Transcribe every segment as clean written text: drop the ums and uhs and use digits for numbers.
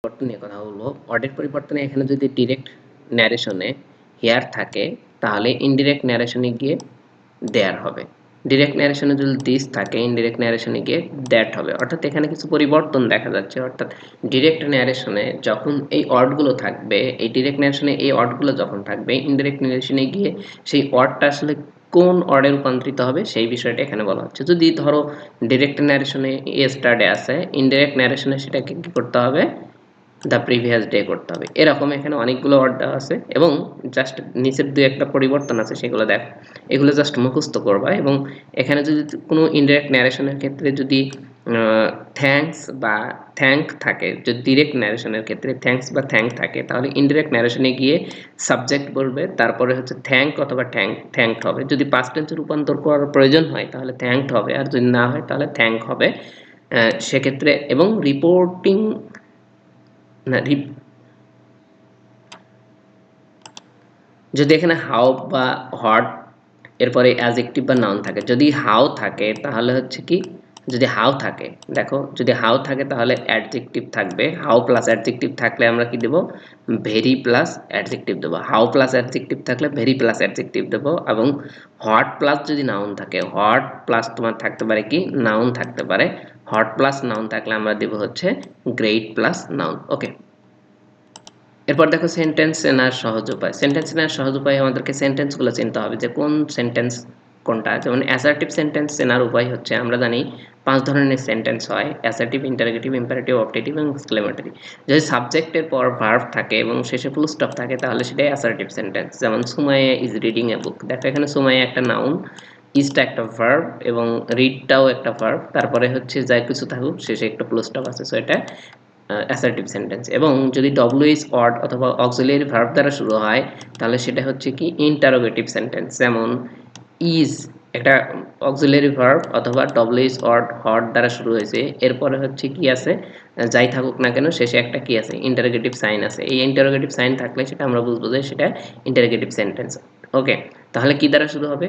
পরিবর্তন নিয়ে কথা বলবো। অর্ডের পরিবর্তনে এখানে যদি ডিরেক্ট ন্যারেশনে হেয়ার থাকে তাহলে ইনডিরেক্ট ন্যারেশনে গিয়ে দেয়ার হবে। ডিরেক্ট ন্যারেশনে যদি দিস থাকে ইনডিরেক্ট ন্যারেশনে গিয়ে দ্যাট হবে। অর্থাৎ এখানে কিছু পরিবর্তন দেখা যাচ্ছে। অর্থাৎ ডিরেক্ট ন্যারেশনে যখন এই ওয়ার্ডগুলো থাকবে, এই ডিরেক্ট ন্যারেশনে এই ওয়ার্ডগুলো যখন থাকবে, ইনডিরেক্ট ন্যারেশনে গিয়ে সেই ওয়ার্ডটা আসলে কোন ওয়ার্ডে রূপান্তরিত হবে সেই বিষয়টা এখানে বলা হচ্ছে। যদি ধরো ডিরেক্ট ন্যারেশনে ইয়েস্টারডে আছে, ইনডিরেক্ট ন্যারেশনে সেটাকে কি করতে হবে, দ্য প্রিভিয়াস ডে করতে হবে। এরকম এখানে অনেকগুলো ওয়ার্ড দেওয়া আছে এবং জাস্ট নিচের দুই একটা পরিবর্তন আছে, সেগুলো দেখো। এগুলো জাস্ট মুখস্থ করবা এবং এখানে যদি কোনো ইনডিরেক্ট ন্যারেশনের ক্ষেত্রে যদি থ্যাঙ্কস বা থ্যাঙ্ক থাকে, যদি ডিরেক্ট ন্যারেশনের ক্ষেত্রে থ্যাঙ্কস বা থ্যাঙ্ক থাকে, তাহলে ইনডিরেক্ট ন্যারেশনে গিয়ে সাবজেক্ট বলবে, তারপরে হচ্ছে থ্যাঙ্ক অথবা থ্যাঙ্কড হবে। যদি পাস্ট টেন্সে রূপান্তর করার প্রয়োজন হয় তাহলে থ্যাঙ্কড হবে, আর যদি না হয় তাহলে থ্যাঙ্ক হবে সেক্ষেত্রে। এবং রিপোর্টিং না, যদি এখানে হাউ বা হট এরপরে অ্যাডজেক্টিভ বা নাউন থাকে, যদি হাউ থাকে তাহলে হচ্ছে কি, যদি হাউ থাকে, দেখো যদি হাউ থাকে তাহলে অ্যাডজেক্টিভ থাকবে। হাউ প্লাস অ্যাডজেক্টিভ থাকলে আমরা কি দেবো, ভেরি প্লাস অ্যাডজেক্টিভ দেবো। হাউ প্লাস অ্যাডজেক্টিভ থাকলে ভেরি প্লাস অ্যাডজেক্টিভ দেবো। এবং হট প্লাস যদি নাউন থাকে, হট প্লাস তোমার থাকতে পারে কি, নাউন থাকতে পারে। হট প্লাস নাউন থাকলে আমরা দেবো হচ্ছে গ্রেট প্লাস নাউন। ওকে, এরপর দেখো সেন্টেন্স চেনার সহজ উপায়। সেন্টেন্স চেনার সহজ উপায় আমাদেরকে সেন্টেন্সগুলো চিনতে হবে যে কোন সেন্টেন্স কোনটা। যেমন অ্যাসার্টিভ সেন্টেন্স চেনার উপায় হচ্ছে, আমরা জানি 5 ধরনের সেন্টেন্স হয়: অ্যাসার্টিভ, ইন্টারোগেটিভ, ইম্পারেটিভ, অবজেক্টিভ এবং এক্সক্লেমেটরি। যদি সাবজেক্টের পর ভার্ব থাকে এবং শেষে ফুল স্টপ থাকে তাহলে সেটাই অ্যাসার্টিভ সেন্টেন্স। যেমন সুমাইয়া ইজ রিডিং এ বুক। দেখো এখানে সুমাইয়া একটা নাউন, ইজটা একটা ভার্ব এবং রিডটাও একটা ভার্ব, তারপরে হচ্ছে যা কিছু থাকুক শেষে একটা ফুল স্টপ আছে, সো এটা অ্যাসার্টিভ সেন্টেন্স। এবং যদি ডব্লিউএইচ ওয়ার্ড অথবা অক্সিলিয়ারি ভার্ব দ্বারা শুরু হয় তাহলে সেটা হচ্ছে কি, ইন্টারোগেটিভ সেন্টেন্স। যেমন ইজ একটা অক্সিলিয়ারি ভার্ব অথবা ডব্লিউএইচ ওয়ার্ড হট দ্বারা শুরু হয়েছে, এরপরে হচ্ছে কি আছে, যাই থাকুক না কেন শেষে একটা কি আছে, ইন্টারোগেটিভ সাইন আছে। এই ইন্টারোগেটিভ সাইন থাকলে সেটা আমরা বুঝবো যে সেটা ইন্টারোগেটিভ সেন্টেন্স। ওকে, তাহলে কি দ্বারা শুরু হবে,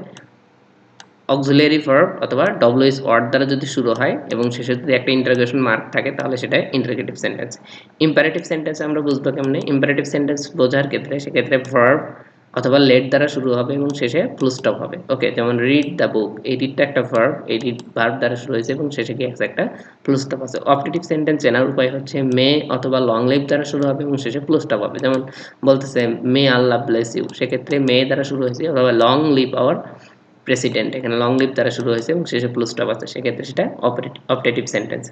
অক্সিলিয়ারি ভার্ব অথবা ডব্লিউএইচ ওয়ার্ড দ্বারা যদি শুরু হয় এবং শেষে যদি একটা ইন্টারোগেশন মার্ক থাকে তাহলে সেটা ইন্টারোগেটিভ সেন্টেন্স। ইম্পারেটিভ সেন্টেন্স আমরা বুঝবো কেমনে, ইম্পারেটিভ সেন্টেন্স বোঝার ক্ষেত্রে সেক্ষেত্রে ভার্ব অথবা লেট দ্বারা শুরু হবে এবং শেষে ফুল স্টপ হবে। ওকে, যেমন রিড দ্য বুক, এই রিডটা একটা ভার্ব, এই রিড ভার্ব দ্বারা শুরু হয়েছে এবং শেষে গিয়ে একটা ফুল স্টপ আছে। অবজেক্টিভ সেন্টেন্স চেনার উপায় হচ্ছে মে অথবা লং লিভ দ্বারা শুরু হবে এবং শেষে ফুল স্টপ হবে। যেমন বলতেছে মে আল্লাহ ব্লেস ইউ, সেক্ষেত্রে মে দ্বারা শুরু হয়েছে, অথবা লং লিভ আওয়ার প্রেসিডেন্ট, এখানে লং লিভ দ্বারা শুরু হয়েছে এবং শেষে ফুল স্টপ আছে, সেক্ষেত্রে সেটা অপারেটিভ সেন্টেন্স।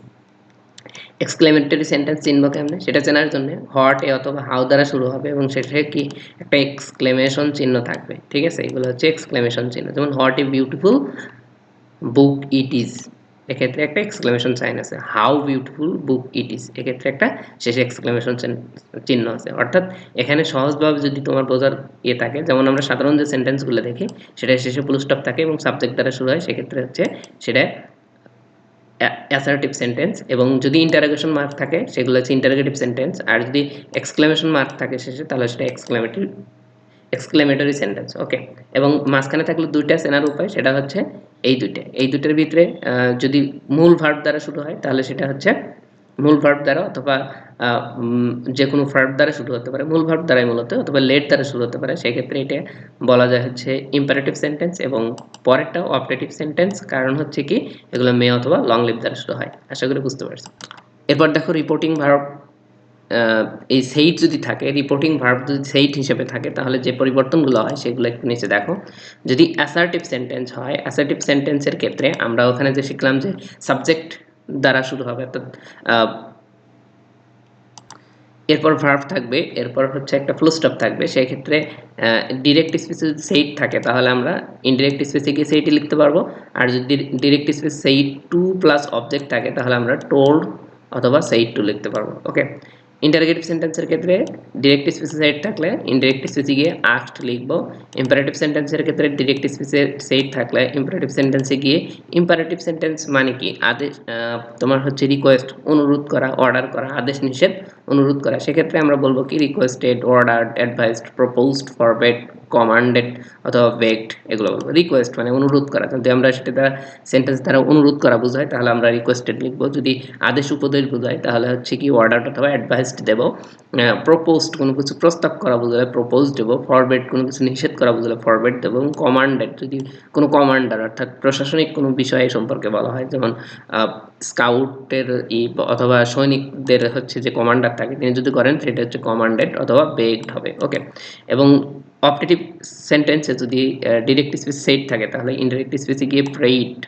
এক্সক্লেমেটরি সেন্টেন্স চিনব কেমনে, সেটা চেনার জন্য হট এ অথবা হাউ দ্বারা শুরু হবে এবং শেষে কি একটা এক্সক্লেমেশন চিহ্ন থাকবে। ঠিক আছে, এগুলো হচ্ছে এক্সক্লেমেশন চিহ্ন। যেমন hot a beautiful book it is, এক্ষেত্রে একটা এক্সক্লেমেশন সাইন আছে। How beautiful book it is, এক্ষেত্রে একটা শেষে এক্সক্লেমেশন চিহ্ন আছে। অর্থাৎ এখানে সহজভাবে যদি তোমার বোঝার থাকে, যেমন আমরা সাধারণ যে সেন্টেন্সগুলো দেখি সেটা শেষে ফুল স্টপ থাকে এবং সাবজেক্ট দ্বারা শুরু হয়, সেক্ষেত্রে হচ্ছে সেটা অ্যাসার্টিভ সেন্টেন্স। এবং যদি ইন্টারোগেশন মার্ক থাকে সেগুলো হচ্ছে ইন্টারোগেটিভ সেন্টেন্স, আর যদি এক্সক্লেমেশন মার্ক থাকে শেষে তাহলে সেটা এক্সক্লেমেটরি সেন্টেন্স। ওকে, এবং মাঝখানে থাকলে দুইটা চেনার উপায়, সেটা হচ্ছে এই দুইটার ভিতরে যদি মূল ভার্ব দ্বারা শুরু হয় তাহলে সেটা হচ্ছে মূল ভার্ব দ্বারা, অথবা যে কোনো ভার্ব দ্বারা শুরু হতে পারে, মূল ভার্ব দ্বারাই মূলত, অথবা লেট দ্বারা শুরু হতে পারে, সেক্ষেত্রে এটা বলা যায় হচ্ছে ইম্পারেটিভ সেন্টেন্স। এবং পরেরটা অপারেটিভ সেন্টেন্স, কারণ হচ্ছে কি এগুলো মে অথবা লং লিভ দ্বারা শুরু হয়। আশা করি বুঝতে পারছি। এরপর দেখো রিপোর্টিং ভার্ব, এই সেইট যদি থাকে, রিপোর্টিং ভার্ব যদি সেইট হিসেবে থাকে তাহলে যে পরিবর্তনগুলো হয় সেগুলো একটু নিচে দেখো। যদি অ্যাসার্টিভ সেন্টেন্স হয়, অ্যাসার্টিভ সেন্টেন্সের ক্ষেত্রে আমরা ওখানে যে শিখলাম যে সাবজেক্ট দ্বারা শুরু হবে, অর্থাৎ এরপর ভার্ব থাকবে, এরপর হচ্ছে একটা ফুল স্টপ থাকবে, সেই ক্ষেত্রে ডিরেক্ট স্পেসে যদি সেইট থাকে তাহলে আমরা ইনডিরেক্ট স্পেসে গিয়ে সেইটই লিখতে পারবো। আর যদি direct space said to plus object থাকে তাহলে আমরা টোল্ড অথবা সেইট টু লিখতে পারবো। ওকে, ইন্টারোগেটিভ সেন্টেন্সের ক্ষেত্রে ডিরেক্ট স্পেসে সেইট থাকলে ইনডিরেক্ট স্পেসে গিয়ে আস্কড লিখবো। ইম্পারেটিভ সেন্টেন্সের ক্ষেত্রে ডিরেক্ট স্পেসে সেইট থাকলে ইম্পারেটিভ সেন্টেন্সে গিয়ে, ইম্পারেটিভ সেন্টেন্স মানে কি, আদেশ, তোমার হচ্ছে রিকোয়েস্ট, অনুরোধ করা, অর্ডার করা, আদেশ নিষেধ, অনুরোধ করা, সেক্ষেত্রে আমরা বলবো কি requested, ordered, advised, proposed, forbade, commanded অথবা বেগড এগুলো বলবো। রিকোয়েস্ট মানে অনুরোধ করা, যদি আমরা সেটা দ্বারা সেন্টেন্স দ্বারা অনুরোধ করা বোঝায় তাহলে আমরা রিকোয়েস্টেড লিখবো। যদি আদেশ উপদেশ বোঝায় তাহলে হচ্ছে কি অর্ডার অথবা অ্যাডভাইসড দেবো। প্রপোজড কোনো কিছু প্রস্তাব করা বোঝালে প্রপোজ দেবো। ফরওয়ার্ড কোনো কিছু নিষেধ করা বোঝালে ফরওয়ার্ড দেবো। এবং কমান্ডেড যদি কোনো কমান্ডার অর্থাৎ প্রশাসনিক কোনো বিষয় সম্পর্কে বলা হয়, যেমন স্কাউটের অথবা সৈনিকদের হচ্ছে যে কমান্ডার থাকে তিনি যদি করেন সেটা হচ্ছে কমান্ডেড অথবা বেগড হবে। ওকে, এবং অপটেটিভ সেন্টেন্সে যদি ডিরেক্ট স্পিচ সেট থাকে তাহলে ইনডাইরেক্ট স্পিচে গিয়ে প্রেইড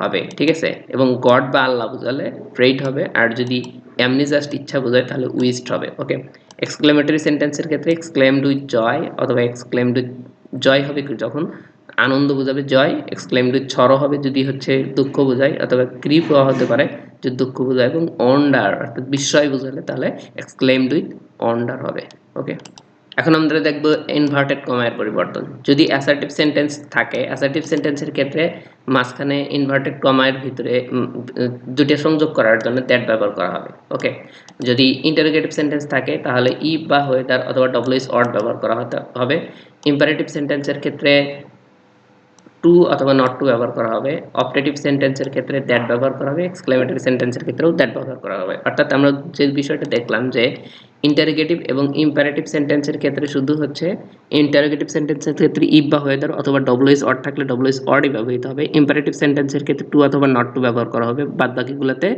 হবে, ঠিক আছে। এবং গড বা আল্লাহ বোঝালে প্রেইড হবে, আর যদি এমনি জাস্ট ইচ্ছা বোঝায় তাহলে উইস্ট হবে। ওকে, এক্সক্লেমেটরি সেন্টেন্সের ক্ষেত্রে এক্সক্লেমড উইথ জয় অথবা এক্সক্লেমড উইথ জয় হবে যখন আনন্দ বোঝাবে জয়, এক্সক্লেমড উইথ সরো হবে যদি হচ্ছে দুঃখ বোঝায়, অথবা গ্রিফ হতে পারে যদি দুঃখ বোঝায়, এবং অন্ডার অর্থাৎ বিস্ময় বোঝালে তাহলে এক্সক্লেমড উইথ অন্ডার হবে। ওকে, এখন আমরা দেখব ইনভার্টেড কমার পরিবর্তন। যদি অ্যাসার্টিভ সেন্টেন্স থাকে, অ্যাসার্টিভ সেন্টেন্সের ক্ষেত্রে মাঝখানে ইনভার্টেড কমার ভিতরে দুটো সংযোগ করার জন্য দ্যাট ব্যবহার করা হবে। ওকে, যদি ইন্টারোগেটিভ সেন্টেন্স থাকে তাহলে ইফ বা হোয়েদার অথবা ডব্লিউএস অর ব্যবহার করা হবে। ইম্পারেটিভ সেন্টেন্সের ক্ষেত্রে টু অথবা নট টু ব্যবহার করা হবে। অপটেটিভ সেন্টেন্সের ক্ষেত্রে দ্যাট ব্যবহার করা হবে। এক্সক্লেমেটরি সেন্টেন্সের ক্ষেত্রেও দ্যাট ব্যবহার করা হবে। অর্থাৎ আমরা যে বিষয়টা দেখলাম যে ইন্টারোগেটিভ এবং ইম্পারেটিভ সেন্টেন্সের ক্ষেত্রে শুধু হচ্ছে ইন্টারোগেটিভ সেন্টেন্সের ক্ষেত্রে ইফ বা ওয়েদার অথবা ডব্লিউএস অর থাকলে ডব্লিউএস অরই ব্যবহৃত হবে। ইম্পারেটিভ সেন্টেন্সের ক্ষেত্রে টু অথবা নট টু ব্যবহার করা হবে, বাদ বাকিগুলোতে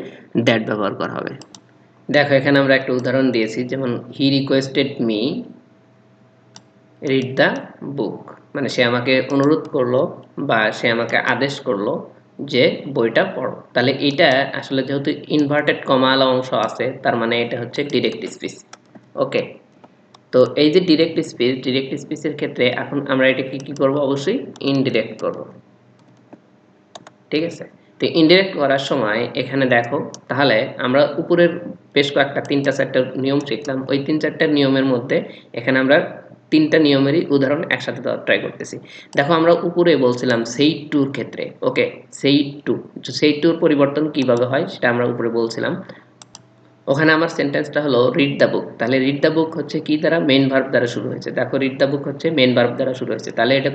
দ্যাট ব্যবহার করা হবে। দেখো এখানে আমরা একটা উদাহরণ দিয়েছি, যেমন হি রিকোয়েস্টেড মি রিড দ্য বুক, মানে সে আমাকে অনুরোধ করলো বা সে আমাকে আদেশ করলো যে বইটা পড়ো। তাহলে এটা আসলে যেহেতু ইনভার্টেড কমাওয়ালা অংশ আছে তার মানে এটা হচ্ছে ডিরেক্ট স্পিচ। ওকে, তো এই যে ডিরেক্ট স্পিচের ক্ষেত্রে এখন আমরা এটাকে কি করব, অবশ্যই ইনডিরেক্ট করব, ঠিক আছে। তো ইনডিরেক্ট করার সময় এখানে দেখো, তাহলে আমরা উপরের বেশ কয়েকটা 3-4টা নিয়ম শিখলাম, ওই 3-4টা নিয়মের মধ্যে এখানে আমরা 3টা নিয়মেরই উদাহরণ একসাথে দেওয়ার ট্রাই করতেছি। দেখো আমরা উপরে বলছিলাম সেই টুর ক্ষেত্রে, ওকে, সেই টুর পরিবর্তন কিভাবে হয় সেটা আমরা উপরে বলছিলাম। ওখানে আমার সেন্টেন্সটা হলো রিড দ্য বুক, তাহলে রিড দ্য বুক হচ্ছে কি দ্বারা, মেন ভার্ব দ্বারা শুরু হয়েছে। দেখো রিড দ্য বুক হচ্ছে মেন ভার্ব দ্বারা শুরু হয়েছে, তাহলে এটা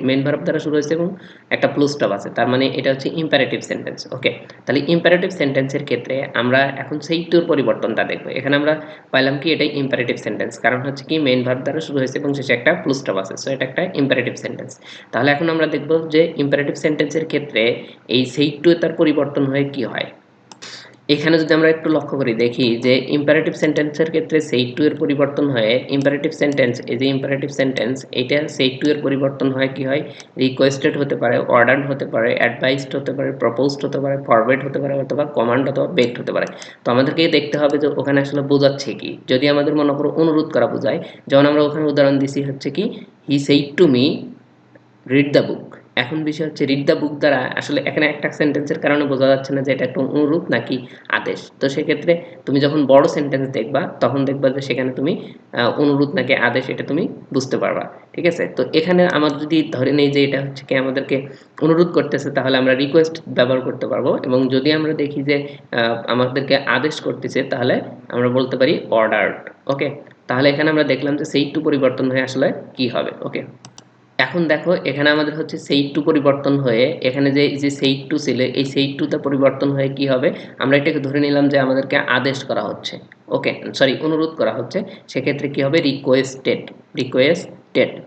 মেন ভার্ব দ্বারা শুরু হয়েছে এবং একটা ফুল স্টপ আছে, তার মানে এটা হচ্ছে ইম্পারেটিভ সেন্টেন্স। ওকে, তাহলে ইম্পারেটিভ সেন্টেন্সের ক্ষেত্রে আমরা এখন সেই টুর পরিবর্তনটা দেখবো। এখানে আমরা পাইলাম কি এটাই ইম্পারেটিভ সেন্টেন্স, কারণ হচ্ছে কি মেন ভার্ব দ্বারা শুরু হয়েছে এবং শেষে একটা ফুল স্টপ আছে, সো এটা একটা ইম্পারেটিভ সেন্টেন্স। তাহলে এখন আমরা দেখব যে ইম্পারেটিভ সেন্টেন্সের ক্ষেত্রে এই সেই টু তার পরিবর্তন হয়ে কি হয়। এখানে যদি আমরা একটু লক্ষ্য করি দেখি যে ইম্পারেটিভ সেন্টেন্সের ক্ষেত্রে সেই টু এর পরিবর্তন হয়ে ইম্পারেটিভ সেন্টেন্স, এই যে ইম্পারেটিভ সেন্টেন্স এইটা সেই টু এর পরিবর্তন হয় কি হয়, রিকোয়েস্টেড হতে পারে, অর্ডার্ড হতে পারে, অ্যাডভাইসড হতে পারে, প্রপোজড হতে পারে, ফরওয়ার্ড হতে পারে, অথবা কমান্ড অথবা বেগড হতে পারে। তো আমাদেরকে দেখতে হবে যে ওখানে আসলে বোঝাচ্ছে কি। যদি আমাদের মনে করো অনুরোধ করা বোঝায়, যেমন আমরা ওখানে উদাহরণ দিছি হচ্ছে কি he said to me read the বুক। এখন বিষয় হচ্ছে রিড দ্য বুক দ্বারা আসলে এখানে একটা সেন্টেন্সের কারণে বোঝা যাচ্ছে না যে এটা একটা অনুরোধ নাকি আদেশ। তো সেক্ষেত্রে তুমি যখন বড় সেন্টেন্স দেখবা তখন দেখবা যে সেখানে তুমি অনুরোধ নাকি আদেশ এটা তুমি বুঝতে পারবা, ঠিক আছে। তো এখানে আমাদের যদি ধরে নেই যে এটা হচ্ছে কি আমাদেরকে অনুরোধ করতেছে তাহলে আমরা রিকোয়েস্ট ব্যবহার করতে পারবো, এবং যদি আমরা দেখি যে আমাদেরকে আদেশ করতেছে তাহলে আমরা বলতে পারি অর্ডার্ড। ওকে, তাহলে এখানে আমরা দেখলাম যে সেই টু পরিবর্তন হয়ে আসলে কি হবে। ওকে, এখন দেখো এখানে আমাদের হচ্ছে সেইড টু পরিবর্তন হয়ে এখানে যে সেইড টু ছিল এই সেইড টুতে পরিবর্তন হয়ে কি হবে, আমরা এটাকে ধরে নিলাম যে আমাদেরকে আদেশ করা হচ্ছে, ওকে সরি অনুরোধ করা হচ্ছে, সেক্ষেত্রে কি হবে রিকোয়েস্টেড।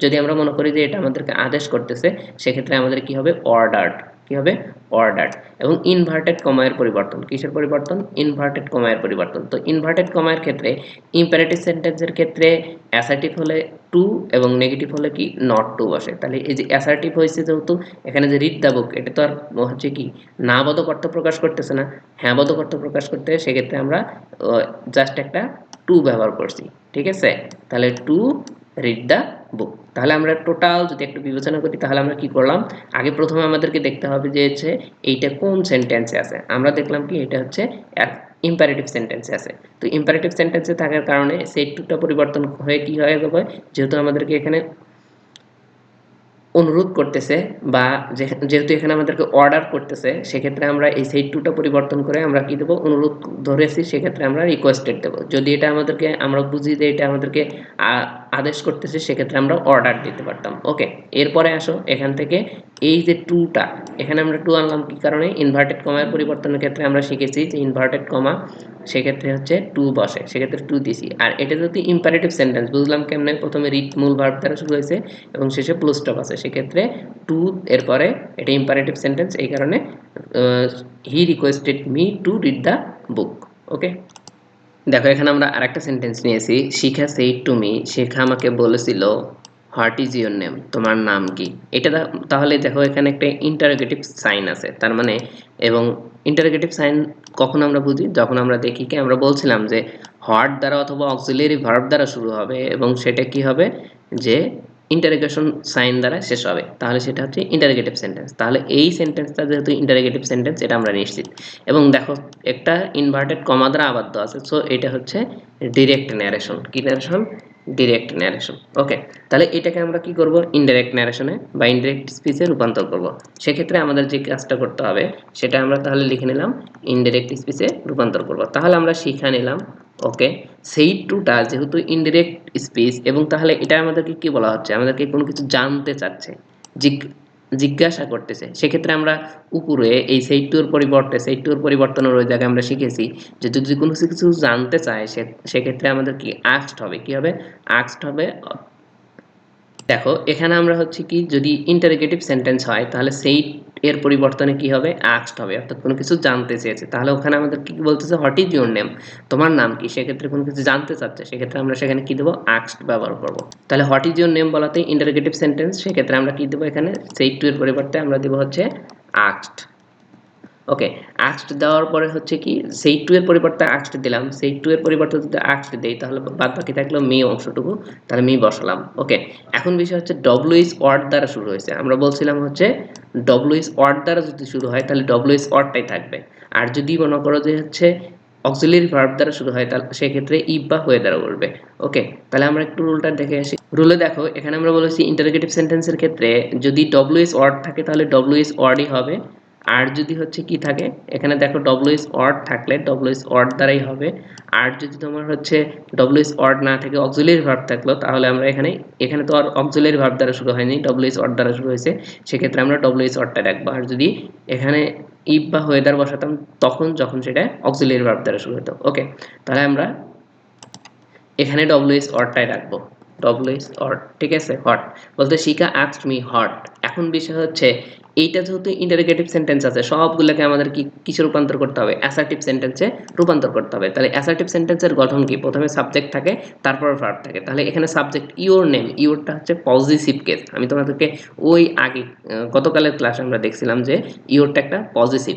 যদি আমরা মনে করি যে এটা আমাদেরকে আদেশ করতেছে সেক্ষেত্রে আমাদের কি হবে অর্ডার্ড, কি হবে অর্ডার্ড। এবং ইনভার্টেড কমায়ের পরিবর্তন, কিসের পরিবর্তন, ইনভার্টেড কমায়ের পরিবর্তন। তো ইনভার্টেড কমায়ের ক্ষেত্রে ইম্পারেটিভ সেন্টেন্সের ক্ষেত্রে অ্যাসার্টিভ হলে টু এবং নেগেটিভ হলে কি নট টু বসে। তাহলে এই যে অ্যাসার্টিভ হয়েছে যেহেতু এখানে যে রিড দ্য বুক এটা তো আর হচ্ছে কি না বোধক অর্থ প্রকাশ করতেছে না, হ্যাঁ বোধক অর্থ প্রকাশ করতে, সেক্ষেত্রে আমরা জাস্ট একটা টু ব্যবহার করছি, ঠিক আছে। তাহলে টু রিড দ্য বুক। তাহলে আমরা টোটাল যদি একটু বিবেচনা করি তাহলে আমরা কি করলাম, আগে প্রথমে আমাদেরকে দেখতে হবে যে হচ্ছে এইটা কোন সেন্টেন্সে আছে। আমরা দেখলাম কি এটা হচ্ছে ইম্পারেটিভ সেন্টেন্সে আছে। তো ইম্পারেটিভ সেন্টেন্সে থাকার কারণে সেই টুটা পরিবর্তন হয়ে কি হয়ে যাবে, যেহেতু আমাদেরকে এখানে অনুরোধ করতেছে বা যেহেতু এখানে আমাদেরকে অর্ডার করতেছে, সেক্ষেত্রে আমরা এই সাইড টুটা পরিবর্তন করে আমরা কি দেবো, অনুরোধ ধরেছি, সেক্ষেত্রে আমরা রিকোয়েস্টেড দেবো। যদি এটা আমাদেরকে আমরা বুঝি যে এটা আমাদেরকে আদেশ করতেছে, সেক্ষেত্রে আমরা অর্ডার দিতে পারতাম। ওকে, এরপরে আসো এখান থেকে এই যে টুটা, এখানে আমরা টু আনলাম কি কারণে, ইনভার্টেড কমার পরিবর্তনের ক্ষেত্রে আমরা শিখেছি যে ইনভার্টেড কমা সেক্ষেত্রে হচ্ছে টু বসে, সেক্ষেত্রে টু দিছি। আর এটা যদি ইম্পারেটিভ সেন্টেন্স, বুঝলাম কেমনে, প্রথমে রিড মূল ভার্ব দ্বারা শুরু হয়েছে এবং শেষে ফুল স্টপ আছে, সেক্ষেত্রে টু এরপরে এটা ইম্পারেটিভ সেন্টেন্স, এই কারণে he requested me to read the book. Okay, দেখো এখানে আমরা আরেকটা সেন্টেন্স নিয়েছি, শিখা সেইড টু মি, শিখা আমাকে বলেছিল হোয়াট ইজ ইউর নেম, তোমার নাম কি। এটা তাহলে দেখো এখানে একটা ইন্টারোগেটিভ সাইন আছে, তার মানে, এবং ইন্টারোগেটিভ সাইন কখন আমরা বুঝি, যখন আমরা দেখি কি আমরা বলছিলাম যে হোয়াট দ্বারা অথবা অক্সিলিয়ারি ভার্ব দ্বারা শুরু হবে এবং সেটা কি হবে যে ইন্টারোগেশন সাইন দ্বারা শেষ হবে, তাহলে সেটা হচ্ছে ইন্টারোগেটিভ সেন্টেন্স। তাহলে এই সেন্টেন্সটা যেহেতু ইন্টারোগেটিভ সেন্টেন্স, এটা আমরা নিশ্চিত। এবং দেখো একটা ইনভার্টেড কমা দ্বারা আবদ্ধ আছে, সো এটা হচ্ছে ডিরেক্ট ন্যারেশন। কি ন্যারেশন? Direct narration. ওকে, তাহলে এটাকে আমরা কি করব, ইনডাইরেক্ট ন্যারেশনে বা ইনডাইরেক্ট স্পিচে রূপান্তর করব। সেক্ষেত্রে আমাদের যে কাজটা করতে হবে সেটা আমরা তাহলে লিখে নিলাম, ইনডাইরেক্ট স্পিচে রূপান্তর করব। তাহলে আমরা শিখা নিলাম। ওকে, সেই টুটা যেহেতু ইনডাইরেক্ট স্পিচ, এবং তাহলে এটা আমাদেরকে কি বলা হচ্ছে, আমাদেরকে কোনো কিছু জানতে চাচ্ছে, জিজ্ঞাসা করতেছে। সেক্ষেত্রে আমরা উপরে এই সেই টুর পরিবর্তে, সেই টুর পরিবর্তনের ওই জায়গায় আমরা শিখেছি যে যদি কোনো কিছু জানতে চায় সেক্ষেত্রে আমাদের কি আস্কড হবে, কি হবে, আস্কড হবে। দেখো এখানে আমরা হচ্ছে কি, যদি ইন্টারোগেটিভ সেন্টেন্স হয় তাহলে সেই এর পরিবর্তনে কি হবে, আস্কড হবে, অর্থাৎ কোনো কিছু জানতে চেয়েছে। তাহলে ওখানে আমাদের কি বলতেছে, হোয়াট ইজ ইউর নেম, তোমার নাম কি। সেক্ষেত্রে কোনো কিছু জানতে চাচ্ছে, সেক্ষেত্রে আমরা সেখানে কি দেবো, আস্কড ব্যবহার করব। তাহলে হোয়াট ইজ ইউর নেম বলাতে ইন্টারোগেটিভ সেন্টেন্স, সেক্ষেত্রে আমরা কি দেবো, এখানে সেই টু এর পরিবর্তে আমরা দেবো হচ্ছে আস্কড। ওকে, আস্কড দেওয়ার পরে হচ্ছে কি, সেই টু এর পরিবর্তে আস্কড দিলাম, সেই টু এর পরিবর্তে যদি আস্কড দেই তাহলে বাদ বাকি থাকলো মি অংশটুকু, তাহলে মি বসালাম। ওকে, এখন বিষয় হচ্ছে ডব্লিউএস ওয়ার্ড দ্বারা শুরু হয়েছে, আমরা বলছিলাম হচ্ছে ডব্লিউএস ওয়ার্ড দ্বারা যদি শুরু হয় তাহলে ডব্লিউএস ওয়ার্ডটাই থাকবে। আর যদি মনে করো যে হচ্ছে অক্সিলিয়ারি ভার্ব দ্বারা শুরু হয় তাহলে সেক্ষেত্রে ইফ বা হয়ে দ্বারা বলবে। ওকে, তাহলে আমরা একটু রুলটা দেখে আসি। রুলে দেখো এখানে আমরা বলেছি ইন্টারোগেটিভ সেন্টেন্সের ক্ষেত্রে যদি ডব্লিউএস ওয়ার্ড থাকে তাহলে ডব্লিউএস ওয়ার্ডই হবে। আর যদি হচ্ছে কি থাকে, এখানে দেখো ডব্লিউএস ওয়ার্ড থাকলে ডব্লিউএস ওয়ার্ড দ্বারাই হবে। আর যদি তোমার হচ্ছে ডব্লিউএস ওয়ার্ড না থাকে, অক্সিলিয়ারি ভার্ব থাকলো, তাহলে আমরা এখানে এখানে তো আর অক্সিলিয়ারি ভার্ব দ্বারা শুরু হয়নি, ডব্লিউএস ওয়ার্ড দ্বারা শুরু হয়েছে, সেক্ষেত্রে আমরা ডব্লিউএস ওয়ার্ডটা রাখবো। আর যদি এখানে ইফ বা ওয়েদার বসাতাম তখন যখন সেটা অক্সিলিয়ারি ভার্ব দ্বারা শুরু হতো। ওকে, তাহলে আমরা এখানে ডব্লিউএস ওয়ার্ডটাই রাখবো, ডব্লিউএস ওয়ার্ড। ঠিক আছে, হট বলতে শিখা আস্কড মি হট। এখন বিষয় হচ্ছে এইটা যেহেতু ইন্টারোগেটিভ সেন্টেন্স আছে, সবগুলোকে আমাদের কি কিসে রূপান্তর করতে হবে, অ্যাসার্টিভ সেন্টেন্সে রূপান্তর করতে হবে। তাহলে অ্যাসার্টিভ সেন্টেন্সের গঠন কি, প্রথমে সাবজেক্ট থাকে তারপর ভার্ব থাকে। তাহলে এখানে সাবজেক্ট ইওর নেম, ইওরটা হচ্ছে পজিটিভ কেস। আমি তোমাদেরকে ওই আগে গতকালের ক্লাসে আমরা দেখছিলাম যে ইওরটা একটা পজিটিভ।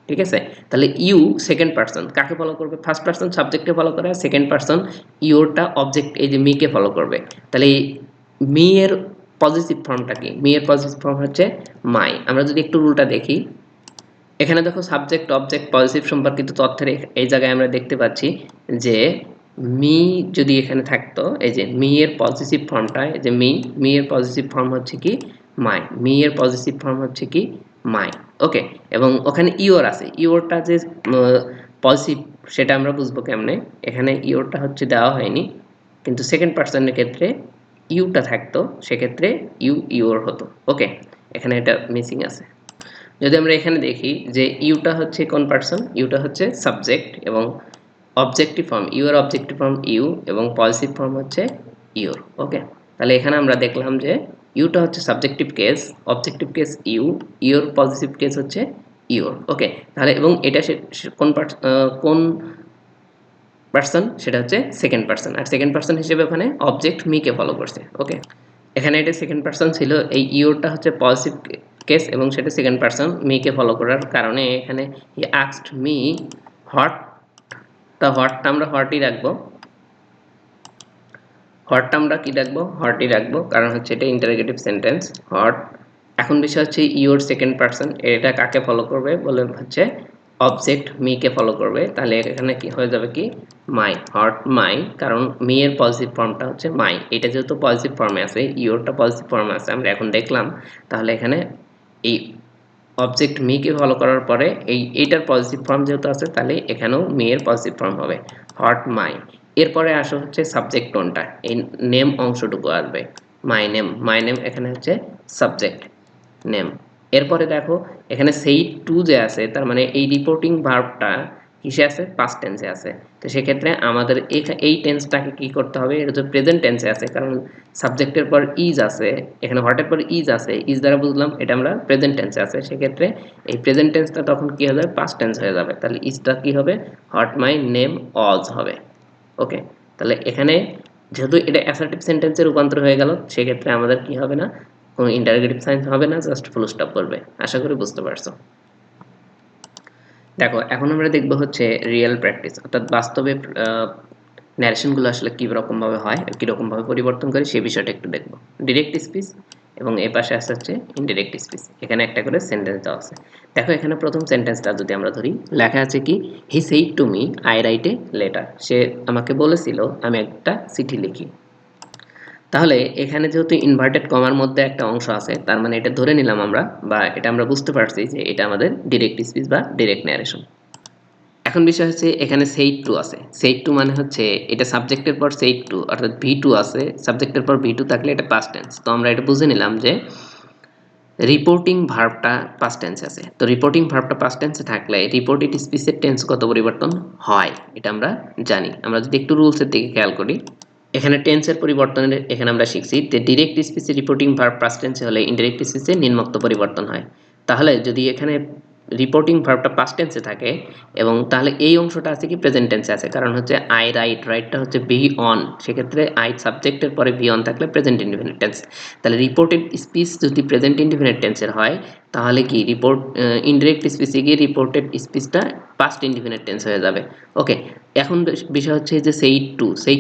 ঠিক আছে, তাহলে ইউ সেকেন্ড পারসন কাকে ফলো করবে, ফার্স্ট পারসন সাবজেক্টকে ফলো করে, সেকেন্ড পারসন ইউরটা অবজেক্ট এই যে মিকে ফলো করবে। তাহলে মি এর পজিটিভ ফর্মটা কি, মি এর পজিটিভ ফর্ম হচ্ছে মাই। আমরা যদি একটু রুলটা দেখি, এখানে দেখো সাবজেক্ট অবজেক্ট পজিটিভ সম্পর্কিত তথ্যের এই জায়গায় আমরা দেখতে পাচ্ছি যে মি যদি এখানে থাকতো, এই যে মি এর পজিটিভ ফর্মটা, এই যে মি এর পজিটিভ ফর্ম হচ্ছে কি মাই, মি এর পজিটিভ ফর্ম হচ্ছে কি মাই। ওকে, এবং ওখানে ইওর আছে, ইওরটা যে পজিটিভ সেটা আমরা বুঝবো কেমনে, এখানে ইওরটা হচ্ছে দেওয়া হয়নি, কিন্তু সেকেন্ড পার্সনের ক্ষেত্রে ইউটা থাকতো, সেক্ষেত্রে ইউর হতো। ওকে, এখানে এটা মিসিং আছে। যদি আমরা এখানে দেখি যে ইউটা হচ্ছে কোন পার্সন, ইউটা হচ্ছে সাবজেক্ট এবং objective form, your objective form you এবং পজিটিভ ফর্ম হচ্ছে ইউর। ওকে, তাহলে এখানে আমরা দেখলাম যে ইউটা হচ্ছে subjective case, objective case you, your positive case হচ্ছে ইউর। ওকে, তাহলে এবং এটা কোন পার্সন, সেটা হচ্ছে সেকেন্ড পার্সন, আর সেকেন্ড পার্সন হিসেবে ওখানে অবজেক্ট মিকে ফলো করছে। ওকে, এখানে এটা সেকেন্ড পার্সন ছিল, এই ইউরটা হচ্ছে পজিটিভ কেস এবং সেটা সেকেন্ড পার্সন মিকে ফলো করার কারণে এখানে হি আস্কড মি হট, তা হটটা আমরা হটই রাখবো, হটটা আমরা কি রাখবো, হটই রাখবো, কারণ হচ্ছে এটা ইন্টারোগেটিভ সেন্টেন্স হট। এখন বিষয় হচ্ছে ইউর সেকেন্ড পার্সন, এটা কাকে ফলো করবে বলে হচ্ছে অবজেক্ট মি কে ফলো করবে, তাহলে এখানে কি হয়ে যাবে কি মাই, হট মাই, কারণ মি এর পজিটিভ ফর্মটা হচ্ছে মাই, এটা যেহেতু পজিটিভ ফর্মে আছে, ইওরটা পজিটিভ ফর্মে আছে আমরা এখন দেখলাম, তাহলে এখানে এই অবজেক্ট মি কে ফলো করার পরে এইটার পজিটিভ ফর্ম যেহেতু আছে, তাহলে এখানেও মি এর পজিটিভ ফর্ম হবে হট মাই। এরপরে আসো হচ্ছে সাবজেক্ট টোনটা, এই নেম অংশটুকু আসবে, মাই নেম এখানে হচ্ছে সাবজেক্ট নেম। এরপরে দেখো এখানে সেই টু যে আছে, তার মানে এই রিপোর্টিং ভার্বটা কিসে আছে, পাস্ট টেন্সে আছে। তো সেক্ষেত্রে আমাদের এই টেন্সটাকে কি করতে হবে, এটা তো প্রেজেন্ট টেন্সে আছে, কারণ সাবজেক্টের পর ইজ আছে, এখানে হটের পর ইজ আছে, ইজ দ্বারা বুঝলাম এটা আমরা প্রেজেন্ট টেন্সে আছে, সেক্ষেত্রে এই প্রেজেন্ট টেন্সটা তখন কি হয়ে যাবে, পাস্ট টেন্স হয়ে যাবে, তাহলে ইজটা কি হবে, হট মাই নেম অজ হবে। ওকে, তাহলে এখানে যেহেতু এটা অ্যাসার্টিভ সেন্টেন্সে রূপান্তর হয়ে গেল, সেক্ষেত্রে আমাদের কি হবে না, কোনো ইন্টারোগেটিভ সাইন হবে না, জাস্ট ফুল স্টপ করবে। আশা করি বুঝতে পারছো। দেখো এখন আমরা দেখব হচ্ছে রিয়েল প্র্যাকটিস, অর্থাৎ বাস্তবে ন্যারেশনগুলো আসলে কী রকমভাবে হয়, কীরকমভাবে পরিবর্তন করে সেই বিষয়টা একটু দেখব। ডিরেক্ট স্পিচ এবং এ পাশে আসা হচ্ছে ইনডিরেক্ট স্পিচ, এখানে একটা করে সেন্টেন্স দেওয়া আছে। দেখো এখানে প্রথম সেন্টেন্সটা যদি আমরা ধরি, লেখা আছে কি, he said to me I write a letter, সে আমাকে বলেছিল আমি একটা চিঠি লিখি। তাহলে এখানে যেহেতু ইনভার্টেড কমার মধ্যে একটা অংশ আছে, তার মানে এটা ধরে নিলাম আমরা, বা এটা আমরা বুঝতে পারছি যে এটা আমাদের ডিরেক্ট স্পিচ বা ডিরেক্ট ন্যারেশন। এখন বিষয় হচ্ছে এখানে সেইড টু আছে, সেইড টু মানে হচ্ছে এটা সাবজেক্টের পর সেইড টু, অর্থাৎ ভি টু আছে, সাবজেক্টের পর ভি টু থাকলে এটা পাস্ট টেন্স। তো আমরা এটা বুঝে নিলাম যে রিপোর্টিং ভার্বটা পাস্ট টেন্সে আছে, তো রিপোর্টিং ভার্বটা পাস্ট টেন্সে থাকলে রিপোর্টেড স্পিচের টেন্স কত পরিবর্তন হয় এটা আমরা জানি। আমরা যদি একটু রুলসের দিকে খেয়াল করি, এখানে টেন্সের পরিবর্তনের এখানে আমরা শিখছি যে ডিরেক্ট স্পিচে রিপোর্টিং ভার্ব পাস্ট টেন্সে হলে ইনডিরেক্ট স্পিচে নিম্নোক্ত পরিবর্তন হয়। তাহলে যদি এখানে রিপোর্টিং ভার্বটা পাস্ট টেন্সে থাকে এবং তাহলে এই অংশটা আছে কি প্রেজেন্ট টেন্সে আছে, কারণ হচ্ছে আই রাইট, রাইটটা হচ্ছে বি অন, সেক্ষেত্রে আই সাবজেক্টের পরে বি অন থাকলে প্রেজেন্ট ইনডিফিনিট টেন্স। তাহলে রিপোর্টেড স্পিচ যদি প্রেজেন্ট ইনডিফিনিট টেন্সের হয়, তাহলে কি ইনডিরেক্ট স্পিচে গিয়ে রিপোর্টেড স্পিচটা পাস্ট ইনডিফিনিট টেন্স হয়ে যাবে। ওকে, এখন বিষয় হচ্ছে যে সেইড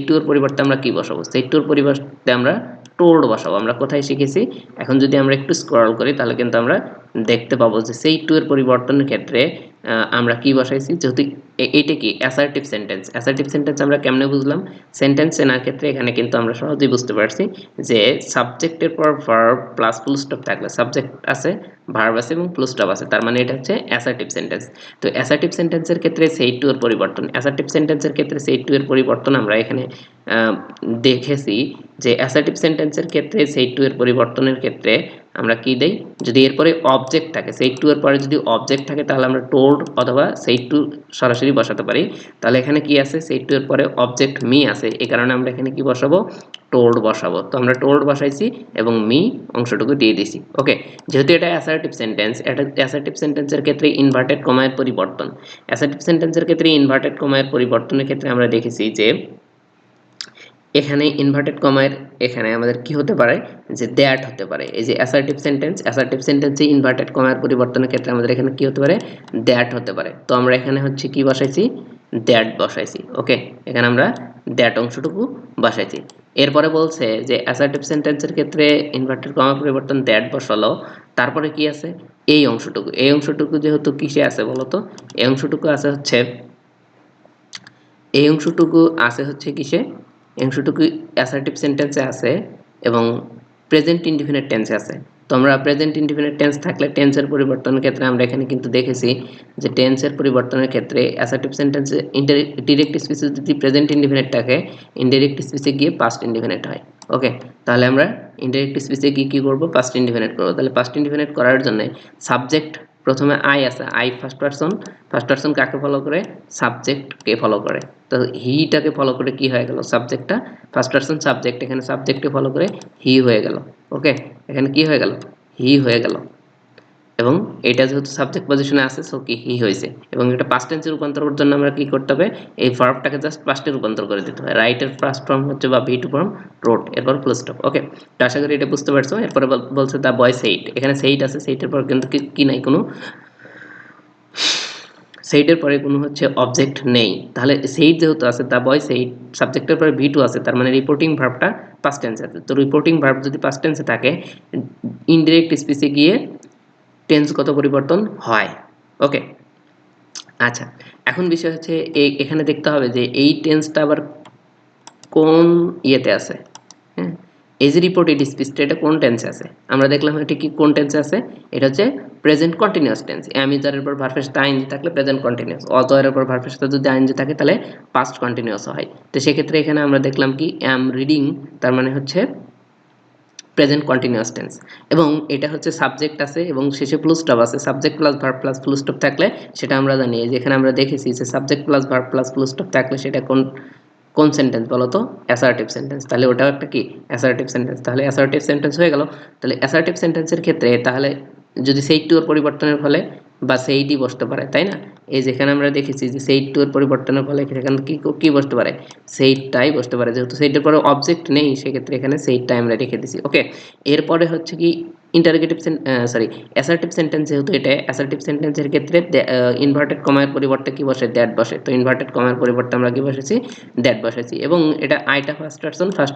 টু এর পরিবর্তে আমরা কি বসাবো, সেইড টু এর পরিবর্তে আমরা টোল্ড বসাবো। আমরা কোথায় শিখেছি, এখন যদি আমরা একটু স্ক্রল করি তাহলে কিন্তু আমরা দেখতে পাবো যে সেইড টু এর পরিবর্তনের ক্ষেত্রে আমরা কি বসাইছি, যেহেতু এইটা কি অ্যাসার্টিভ সেন্টেন্স, অ্যাসার্টিভ সেন্টেন্স আমরা কেমনে বুঝলাম, সেন্টেন্স চেনার ক্ষেত্রে এখানে কিন্তু আমরা সহজেই বুঝতে পারছি যে সাবজেক্টের পর ভার্ব প্লাস ফুল স্টপ থাকলে, সাবজেক্ট আছে, ভার্ব আছে এবং ফুল স্টপ আছে, তার মানে এটা হচ্ছে অ্যাসার্টিভ সেন্টেন্স। তো অ্যাসার্টিভ সেন্টেন্সের ক্ষেত্রে সেইড টু এর পরিবর্তন, অ্যাসার্টিভ সেন্টেন্সের ক্ষেত্রে সেইড টু এর পরিবর্তন আমরা এখানে দেখেছি যে অ্যাসার্টিভ সেন্টেন্সের ক্ষেত্রে সেইড টু এর পরিবর্তনের ক্ষেত্রে আমরা কি দেই, যদি এরপরে অবজেক্ট থাকে, সেইড টু এর পরে যদি অবজেক্ট থাকে তাহলে আমরা টোল্ড অথবা সেইড টু সরাসরি বসাতে পারি। তাহলে এখানে কি আছে, সেইড টু এর পরে অবজেক্ট মি আছে, এই কারণে আমরা এখানে কি বসাবো, টোল্ড বসাবো। তো আমরা টোল্ড বসাইছি এবং মি অংশটুকু দিয়ে দিছি। ওকে, যেহেতু এটা অ্যাসার্টিভ সেন্টেন্স, এটা অ্যাসার্টিভ সেন্টেন্সের ক্ষেত্রে ইনভার্টেড কমায়ের পরিবর্তন, অ্যাসার্টিভ সেন্টেন্সের ক্ষেত্রে ইনভার্টেড কমায়ের পরিবর্তনের ক্ষেত্রে আমরা দেখেছি যে এখানে ইনভার্টেড কমায়ের এখানে আমাদের কি হতে পারে, যে দ্যাট হতে পারে। এই যে অ্যাসার্টিভ সেন্টেন্সে ইনভার্টেড কমায়ের পরিবর্তনের ক্ষেত্রে আমাদের এখানে কি হতে পারে, দ্যাট হতে পারে। তো আমরা এখানে হচ্ছে কি বসাইছি, দ্যাট বসাইছি। ওকে, এখানে আমরা দ্যাট অংশটুকু বসাইছি। এরপরে বলছে যে অ্যাসার্টিভ সেন্টেন্সের ক্ষেত্রে ইনভার্টেড কমার পরিবর্তন দ্যাট বসালো, তারপরে কি আছে, এই অংশটুকু, এই অংশটুকু যেহেতু কিসে আছে বলতো, এই অংশটুকু আছে হচ্ছে, এই অংশটুকু আছে হচ্ছে কিসে, এই অংশটুকু অ্যাসার্টিভ সেন্টেন্সে আছে এবং প্রেজেন্ট ইনডিফিনিট টেন্সে আছে। তো আমরা প্রেজেন্ট ইনডিফিনিট টেন্স থাকলে টেন্সের পরিবর্তনের ক্ষেত্রে আমরা এখানে কিন্তু দেখেছি যে টেন্সের পরিবর্তনের ক্ষেত্রে অ্যাসার্টিভ সেন্টেন্সে ডিরেক্ট স্পিচে যদি প্রেজেন্ট ইনডিফিনিট থাকে, ইনডিরেক্ট স্পিচে গিয়ে পাস্ট ইনডিফিনিট হয়। ওকে, তাহলে আমরা ইনডিরেক্ট স্পিচে গিয়ে কী করবো, পাস্ট ইনডিফিনিট করবো। তাহলে পাস্ট ইনডিফিনিট করার জন্য সাবজেক্ট প্রথমে আই আছে, আই ফার্স্ট পারসন কাকে ফলো করে, সাবজেক্টকে ফলো করে। তো হিটাকে ফলো করে কি হয়ে গেল, সাবজেক্টটা ফার্স্ট পারসন সাবজেক্ট, এখানে সাবজেক্টকে ফলো করে হি হয়ে গেল। ওকে, এখানে কি হয়ে গেল, হি হয়ে গেল, এবং এটা যেহেতু সাবজেক্ট পজিশনে আছে সো কি হি হয়েছে। এবং এটা পাস্ট টেন্সে রূপান্তর করার জন্য আমরা কি করতে হবে, এই ভার্বটাকে জাস্ট পাস্টে রূপান্তর করে দিতে হবে। রাইটের ফার্স্ট ফর্ম হচ্ছে বা ভি টু ফর্ম রোট, এরপর ফুল স্টপ। ওকে, তো আশা করি এটা বুঝতে পারছো। এরপরে বলছে দ্য বয় সেইড, এখানে সেইড আছে, সেইটের পর কিন্তু কি নাই, কোনো সেইডের পরে কোনো হচ্ছে অবজেক্ট নেই। তাহলে সেইড যেহেতু আছে, দ্য বয় সেইড, সাবজেক্টের পরে ভি টু আছে, তার মানে রিপোর্টিং ভার্বটা পাস্ট টেন্সে আছে। তো রিপোর্টিং ভার্ব যদি পাস্ট টেন্সে থাকে, ইনডিরেক্ট স্পিচে গিয়ে টেন্স কত পরিবর্তন হয়। ওকে, আচ্ছা, এখন বিষয় হচ্ছে এখানে দেখতে হবে যে এই টেন্সটা আবার কোন ইয়েতে আছে। হ্যাঁ, এই যে রিপোর্টেড স্পিচটা এটা কোন টেন্সে আছে? আমরা দেখলাম এটা কি কোন টেন্সে আছে? এটা হচ্ছে প্রেজেন্ট কন্টিনিউয়াস টেন্স। আমি যার উপর ভার্বের সাথে আইএনজি থাকলে প্রেজেন্ট কন্টিনিউয়াস, অতএর উপর ভার্বের সাথে যদি আইএনজি থাকে তাহলে পাস্ট কন্টিনিউয়াস হয়। তো সেক্ষেত্রে এখানে আমরা দেখলাম কি অ্যাম রিডিং, তার মানে হচ্ছে প্রেজেন্ট কন্টিনিউয়াস টেন্স, এবং এটা হচ্ছে সাবজেক্ট আছে এবং শেষে ফুল স্টপ আছে। Subject plus verb plus full stop থাকলে সেটা আমরা জানি, যেখানে আমরা দেখেছি যে subject plus verb plus full stop থাকলে সেটা কোন কোন সেন্টেন্স বলো তো? Assertive sentence. তাহলে ওটাও একটা কি অ্যাসার্টিভ সেন্টেন্স। তাহলে অ্যাসার্টিভ সেন্টেন্স হয়ে গেল। তাহলে অ্যাসার্টিভ সেন্টেন্সের ক্ষেত্রে তাহলে যদি সেই টু এর পরিবর্তনের ফলে বা সেইটি বসতে পারে, তাই না? এই যেখানে আমরা দেখেছি যে সেই টু এর পরিবর্তনের ফলে সেখানে কি কি বসতে পারে? সেইটাই বসতে পারে, যেহেতু সেইটার পরে অবজেক্ট নেই সেক্ষেত্রে এখানে সেইটাই আমরা রেখে দিছি। ওকে, এরপরে হচ্ছে কি ইন্টারগেটিভ সরি অ্যাসার্টিভ সেন্টেন্স, যেহেতু এটা অ্যাসার্টিভ সেন্টেন্সের ক্ষেত্রে ইনভার্টেড কমার পরিবর্তে কি বসে? দ্যাট বসে। তো ইনভার্টেড কমার পরিবর্তে আমরা কি বসেছি? দ্যাট বসেছি। এবং এটা আইটা ফার্স্ট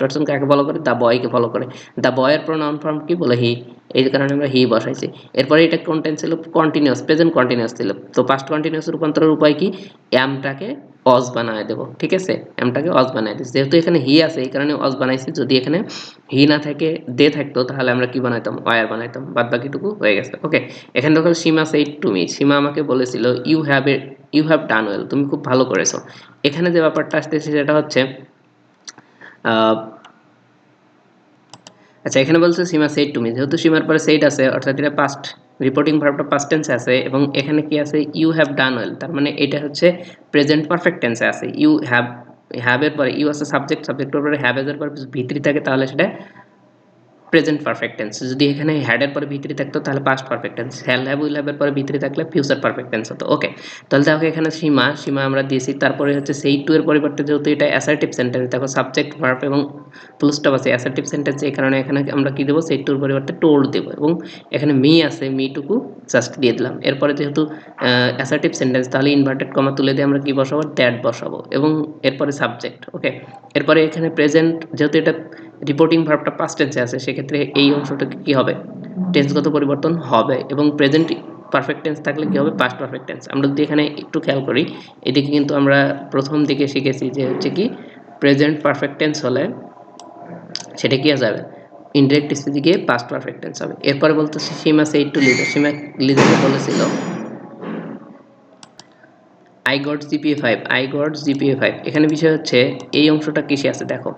পারসন কাকে ফলো করে? দ্য বয়কে ফলো করে। দ্য বয়ের প্রোনাউন ফর্ম কি বলে? হি। এই কারণে আমরা হি বসাইছি। এরপরে এটা কোন টেন্স ছিল? কন্টিনিউয়াস, প্রেজেন্ট কন্টিনিউয়াস ছিল। তো পাস্ট কন্টিনিউয়াস রূপান্তরের উপায় কি? অ্যামটাকে অজ বানায় দেবো, ঠিক আছে? অ্যামটাকে অজ বানায় দিচ্ছি, যেহেতু এখানে হি আছে এই কারণে অজ বানাইছি। যদি এখানে হি না থাকে দে থাকতো তাহলে আমরা কি বানাইতাম? ওয়ার বানাইতাম। বাদ বাকিটুকু হয়ে গেছে। ওকে, এখানে দেখো সীমা সেইড টু মি, সীমা আমাকে বলেছিল ইউ হ্যাভ ডান ওয়েল, তুমি খুব ভালো করেছো। এখানে যে ব্যাপারটা আসতেছে সেটা হচ্ছে আহ, আচ্ছা, এখানে বলছে সীমা সেইড টু মি, যেহেতু সীমার পরে সেইড আছে অর্থাৎ এটা পাস্ট রিপোর্টিং ভার্বটা পাস্ট টেন্সে আছে, এবং এখানে কি আছে? ইউ হ্যাভ ডান ওয়েল, তার মানে এটা হচ্ছে প্রেজেন্ট পারফেক্ট টেন্সে আছে। ইউ হ্যাভ, হ্যাভের পরে ইউ আছে সাবজেক্ট, সাবজেক্টের পরে হ্যাভ এর পরে ভিতরি থাকে তাহলে সেটা প্রেজেন্ট পারফেক্ট টেন্স। যদি এখানে হ্যাডের পরে ভিতরে থাকতো তাহলে past perfect tense. Hal have will have এর পরে ভিতরে থাকলে ফিউচার পারফেক্ট টেন্স হতো। ওকে, তাহলে দেখো এখানে সীমা, সীমা আমরা দিয়েছি। তারপরে হচ্ছে সেই টু এর পরিবর্তে যেহেতু এটা অ্যাসার্টিভ সেন্টেন্স, দেখো সাবজেক্ট ভার্ব এবং ফুল স্টপ আছে অ্যাসার্টিভ সেন্টেন্স, এই কারণে এখানে আমরা কি দেবো? সেই টুর পরিবর্তে টোল্ড দেবো, এবং এখানে মি আছে, মিটুকু জাস্ট দিয়ে দিলাম। এরপরে যেহেতু অ্যাসার্টিভ সেন্টেন্স তাহলে ইনভার্টেড কমা তুলে দিয়ে আমরা কি বসাবো? দ্যাট বসাবো, এবং এরপরে সাবজেক্ট। ওকে, এরপরে এখানে প্রেজেন্ট, যেহেতু এটা রিপোর্টিং ভার্বটা পাস্ট টেন্সে আছে সেক্ষেত্রে এই অংশটাকে কি হবে? টেন্সগত পরিবর্তন হবে, এবং প্রেজেন্ট পারফেক্ট টেন্স থাকলে কি হবে? Past perfect tense. আমরা যদি এখানে একটু খেয়াল করি, এদিকে কিন্তু আমরা প্রথম দিকে শিখেছি যে হচ্ছে কি প্রেজেন্ট পারফেক্ট টেন্স হলে সেটা কি হয়ে যাবে? ইনডিরেক্ট স্পিচে গিয়ে পাস্ট পারফেক্ট টেন্স হবে। এরপরে বলতেছে সীমা সেইড টু লিজার, সীমা লিজারকে বলেছিল I got GPA 5, I got GPA 5। এখানে বিষয় হচ্ছে এই অংশটা কিসে আছে দেখো,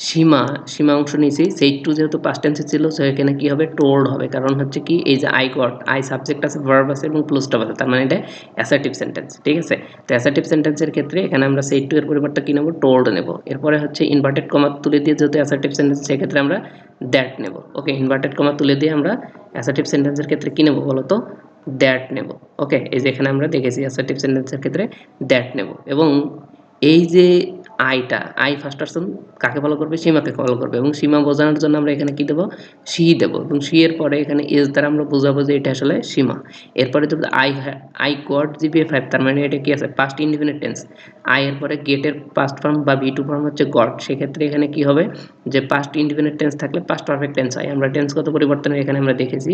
সীমা, সীমা অংশ নিয়েছি, সেই টু যেহেতু পাস্ট টেন্সে ছিল সেখানে কি হবে? টোল্ড হবে। কারণ হচ্ছে কি এই যে আই গট, আই সাবজেক্ট আছে, ভার্ব আছে এবং ফুল স্টপ আছে, তার মানে এটা অ্যাসার্টিভ সেন্টেন্স, ঠিক আছে? তো অ্যাসার্টিভ সেন্টেন্সের ক্ষেত্রে এখানে আমরা সেই টু এর পরিবর্তে কি নেব? টোল্ড নেব। এরপরে হচ্ছে ইনভার্টেড কমা তুলে দিয়ে যেহেতু অ্যাসার্টিভ সেন্টেন্স সেক্ষেত্রে আমরা দ্যাট নেব। ওকে, ইনভার্টেড কমা তুলে দিয়ে আমরা অ্যাসার্টিভ সেন্টেন্সের ক্ষেত্রে কি নেব বলো তো? দ্যাট নেব। ওকে, এই যে এখানে আমরা দেখেছি অ্যাসার্টিভ সেন্টেন্সের ক্ষেত্রে দ্যাট নেব, এবং এই যে আইটা, আই ফার্স্ট পারসন কাকে ফলো করবে? সীমাকে ফলো করবে, এবং সীমা বোঝানোর জন্য আমরা এখানে কি দেবো? সি দেবো, এবং সি এর পরে এখানে এস দ্বারা আমরা বোঝাবো যে এটা আসলে সীমা। এরপরে দেবো আই গট জিপিএ 5, তার মানে এটা কি আছে? Past indefinite tense. আই এর পরে গেটের পাস্ট ফর্ম বা ভি টু ফর্ম হচ্ছে গট, সেক্ষেত্রে এখানে কি হবে? যে পাস্ট ইনডিফিনিট টেন্স থাকলে পাস্ট পারফেক্ট টেন্স হয়। আমরা টেন্সগত পরিবর্তনের এখানে আমরা দেখেছি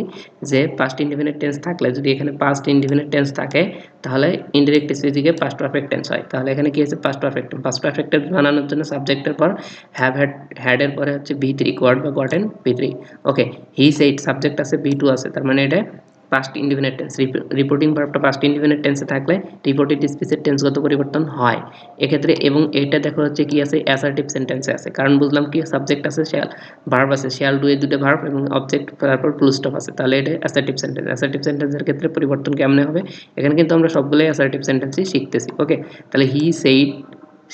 যে পাস্ট ইনডিফিনিট টেন্স থাকলে, যদি এখানে পাস্ট ইনডিফিনিট টেন্স থাকে তাহলে ইনডিরেক্ট স্পিচে পাস্ট পারফেক্ট টেন্স হয়। তাহলে এখানে কি আছে? Past perfect. Past perfect tense বানানোর জন্য সাবজেক্টের পর হ্যাভ হ্যাড এর পরে হচ্ছে ভি থ্রি, গট বা gotten V three. Okay, he said subject আছে, ভি টু আছে, তার মানে এটা পাস্ট ইনডিফিনিট টেন্স। রিপোর্টিং ভার্বটা পাস্ট ইনডিফিনিট টেন্সে থাকলে রিপোর্টেড স্পিচের টেন্সগত পরিবর্তন হয় এক্ষেত্রে। এবং এটা দেখো হচ্ছে কি আছে? অ্যাসার্টিভ সেন্টেন্সে আছে, কারণ বুঝলাম কি সাবজেক্ট আছে, শ্যাল ভার্ব আছে, শ্যাল ডু এই দুটো ভার্ব এবং অবজেক্ট, তারপর ফুল স্টপ আছে, তাহলে এটা অ্যাসার্টিভ সেন্টেন্স। অ্যাসার্টিভ সেন্টেন্সের ক্ষেত্রে পরিবর্তন কেমনে হবে? এখানে কিন্তু আমরা সবগুলোই অ্যাসার্টিভ সেন্টেন্সই শিখতেছি। ওকে, তাহলে হি সেইড,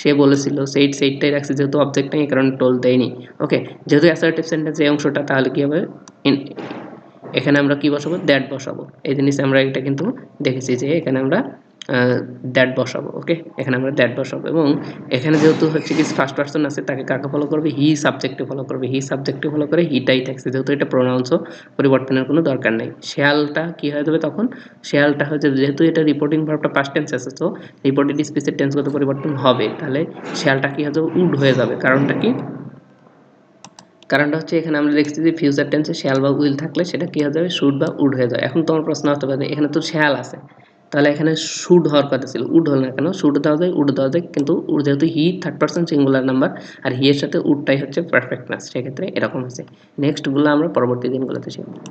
সে বলেছিল, সেইডটাই রাখছে যেহেতু অবজেক্ট নেই এই কারণে টোল দেয়নি। ওকে, যেহেতু অ্যাসার্টিভ সেন্টেন্স এই অংশটা, তাহলে কি হবে? এখানে আমরা কি বসাবো? দ্যাট বসাবো। এই জিনিস আমরা এটা কিন্তু দেখেছি যে এখানে আমরা দ্যাট বসাবো। ওকে, এখানে আমরা দ্যাট বসাবো, এবং এখানে যেহেতু হচ্ছে কি ফার্স্ট পারসন আছে তাকে কাকে ফলো করবে? হি সাবজেক্টে ফলো করবে, হি সাবজেক্টে ফলো করে হিটাই থাকছে, যেহেতু এটা প্রোনাউন্সও পরিবর্তনের কোনো দরকার নেই। শেয়ালটা কি হয়ে যাবে তখন? শেয়ালটা হচ্ছে, যেহেতু এটা রিপোর্টিং ভার্বটা পাস্ট টেন্স আছে তো রিপোর্টেড স্পিচের টেন্সগত পরিবর্তন হবে, তাহলে শেয়ালটা কি হয়ে যাবে? উড হয়ে যাবে। কারণটা কি? কারণটা হচ্ছে এখানে আমরা দেখছি যে ফিউচার টেন্সে শ্যাল বা উইল থাকলে সেটা কি হয়ে যাবে? শুড বা উড হয়ে যাবে। এখন তোমার প্রশ্ন হতে পারে এখানে তো শ্যাল আছে, তাহলে এখানে শুড হওয়ার কথা ছিল, উড হল না কেন? শুড দেওয়া যায়, উড দেওয়া যায়, কিন্তু যেহেতু he third person singular number আর হি এর সাথে উডটাই হচ্ছে পারফেক্টনেস, সেক্ষেত্রে এরকম আছে। নেক্সটগুলো আমরা পরবর্তী দিনগুলোতে শিখব।